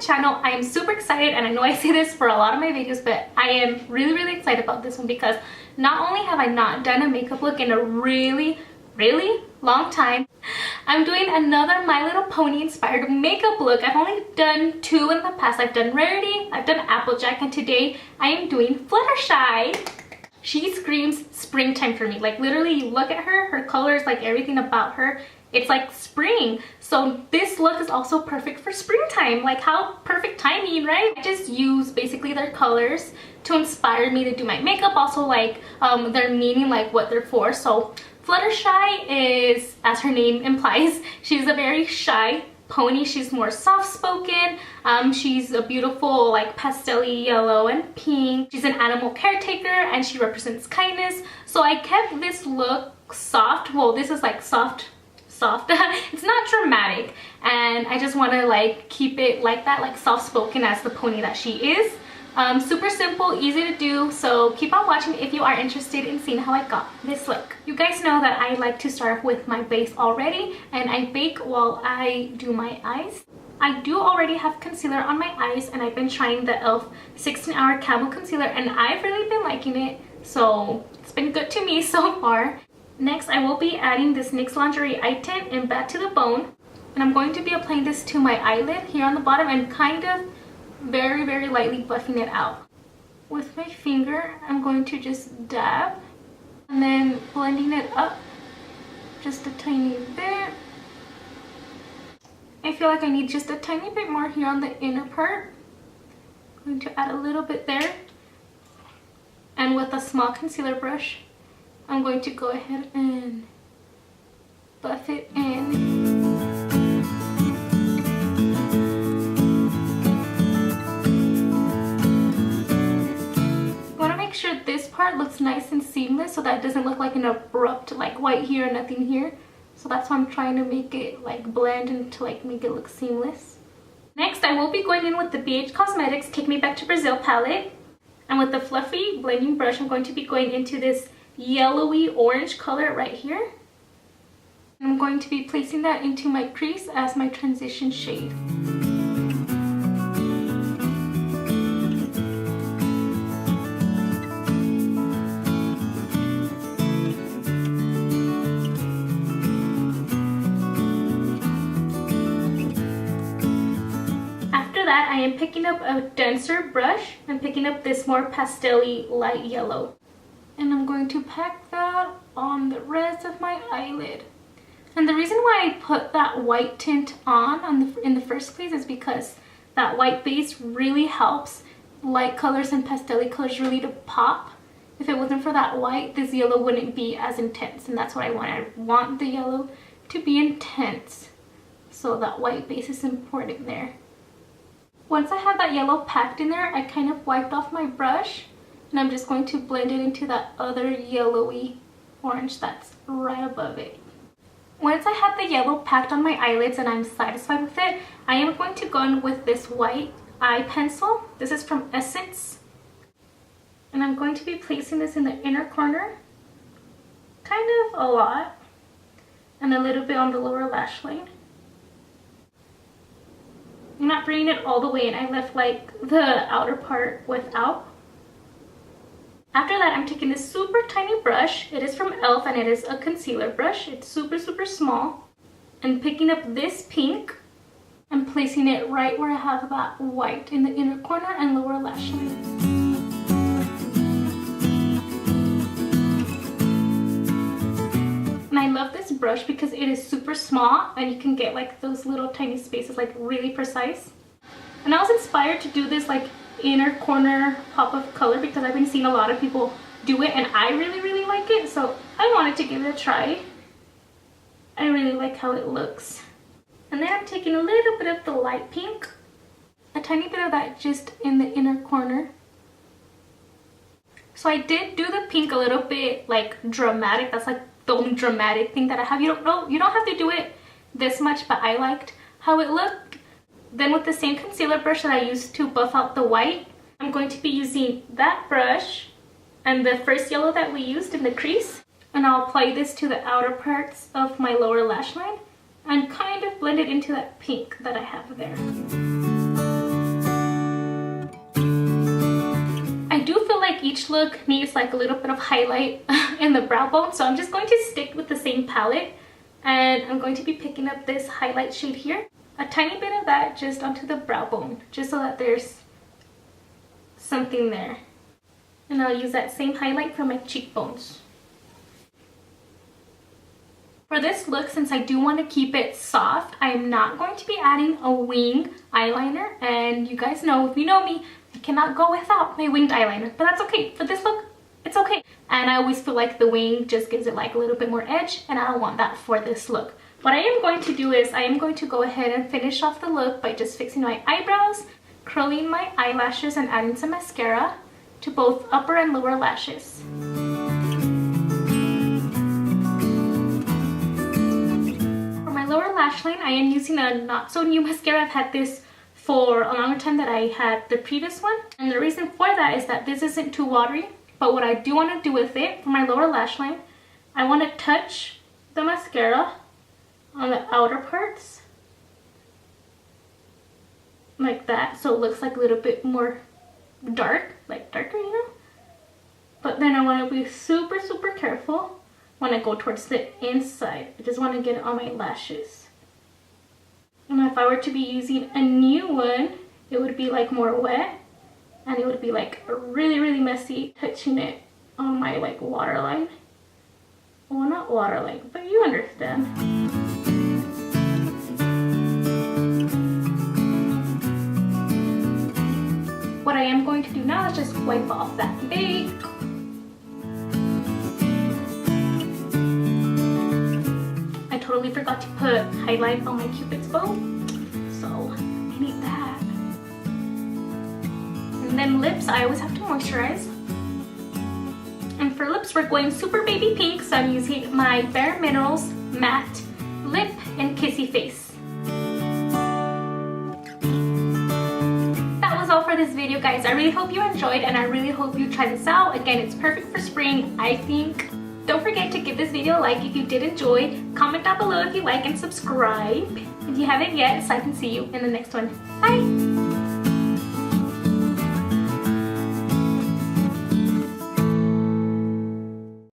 channel. I am super excited, and I know I say this for a lot of my videos, but I am really excited about this one because not only have I not done a makeup look in a really long time, I'm doing another My Little Pony inspired makeup look. I've only done 2 in the past. I've done Rarity, I've done Applejack, and today I am doing Fluttershy. She screams springtime for me. Like literally, you look at her colors, like everything about her, it's like spring. So this look is also perfect for springtime. Like how perfect timing, right? I just use basically their colors to inspire me to do my makeup. Also like their meaning, like what they're for. So Fluttershy is, as her name implies, she's a very shy pony. She's more soft-spoken. She's a beautiful like pastel-y yellow and pink. She's an animal caretaker and she represents kindness. So I kept this look soft. Well, this is like soft. It's not dramatic, and I just want to like keep it like that, like soft-spoken as the pony that she is. Super simple, easy to do, so keep on watching if you are interested in seeing how I got this look. You guys know that I like to start with my base already, and I bake while I do my eyes. I do already have concealer on my eyes, and I've been trying the ELF 16-hour Camo concealer, and I've really been liking it, so it's been good to me so far. Next, I will be adding this NYX Lingerie Eye Tint in Bad to the Bone, and I'm going to be applying this to my eyelid here on the bottom and kind of very lightly buffing it out. With my finger, I'm going to just dab and then blending it up just a tiny bit. I feel like I need just a tiny bit more here on the inner part. I'm going to add a little bit there, and with a small concealer brush, I'm going to go ahead and buff it in. You want to make sure this part looks nice and seamless so that it doesn't look like an abrupt like white here and nothing here. So that's why I'm trying to make it like blend and to like make it look seamless. Next, I will be going in with the BH Cosmetics Take Me Back to Brazil palette. And with the fluffy blending brush, I'm going to be going into this yellowy orange color right here. I'm going to be placing that into my crease as my transition shade. After that, I am picking up a denser brush and picking up this more pastel-y light yellow. And I'm going to pack that on the rest of my eyelid. And the reason why I put that white tint on in the first place is because that white base really helps light colors and pastel colors really to pop. If it wasn't for that white, this yellow wouldn't be as intense, and that's what I want. I want the yellow to be intense, so that white base is important there. Once I have that yellow packed in there, I kind of wiped off my brush, and I'm just going to blend it into that other yellowy orange that's right above it. Once I have the yellow packed on my eyelids and I'm satisfied with it, I am going to go in with this white eye pencil. This is from Essence. And I'm going to be placing this in the inner corner, kind of a lot, and a little bit on the lower lash line. I'm not bringing it all the way in. I left like the outer part without. After that, I'm taking this super tiny brush. It is from ELF and it is a concealer brush. It's super small. And picking up this pink and placing it right where I have that white in the inner corner and lower lash line. And I love this brush because it is super small and you can get like those little tiny spaces like really precise. And I was inspired to do this like inner corner pop of color because I've been seeing a lot of people do it and I really like it, so I wanted to give it a try. I really like how it looks. And then I'm taking a little bit of the light pink, a tiny bit of that just in the inner corner. So I did do the pink a little bit like dramatic. That's like the only dramatic thing that I have. You don't have to do it this much, but I liked how it looked. Then with the same concealer brush that I used to buff out the white, I'm going to be using that brush and the first yellow that we used in the crease, and I'll apply this to the outer parts of my lower lash line and kind of blend it into that pink that I have there. like each look needs like a little bit of highlight in the brow bone, so I'm just going to stick with the same palette, and I'm going to be picking up this highlight shade here, a tiny bit of that just onto the brow bone, just so that there's something there. And I'll use that same highlight for my cheekbones. For this look, since I do want to keep it soft, I am not going to be adding a wing eyeliner. And you guys know, if you know me, I cannot go without my winged eyeliner. But that's okay. For this look, it's okay. And I always feel like the wing just gives it like a little bit more edge, and I don't want that for this look. What I am going to do is I am going to go ahead and finish off the look by just fixing my eyebrows, curling my eyelashes, and adding some mascara to both upper and lower lashes. Lower lash line, I am using a not so new mascara. I've had this for a longer time than I had the previous one, and the reason for that is that this isn't too watery. But what I do want to do with it for my lower lash line, I want to touch the mascara on the outer parts like that, so it looks like a little bit more dark, like darker, you know. But then I want to be super careful when I go towards the inside. I just want to get it on my lashes. And if I were to be using a new one, it would be like more wet, and it would be like really messy touching it on my like waterline. Well, not waterline, but you understand. What I am going to do now is just wipe off that bake. Totally forgot to put highlight on my Cupid's bow, so I need that. And then lips, I always have to moisturize. And for lips, we're going super baby pink, so I'm using my Bare Minerals Matte Lip in Kissyface. That was all for this video, guys. I really hope you enjoyed, and I really hope you try this out. Again, it's perfect for spring, I think. Don't forget to give this video a like if you did enjoy. Comment down below if you like, and subscribe if you haven't yet, so I can see you in the next one. Bye!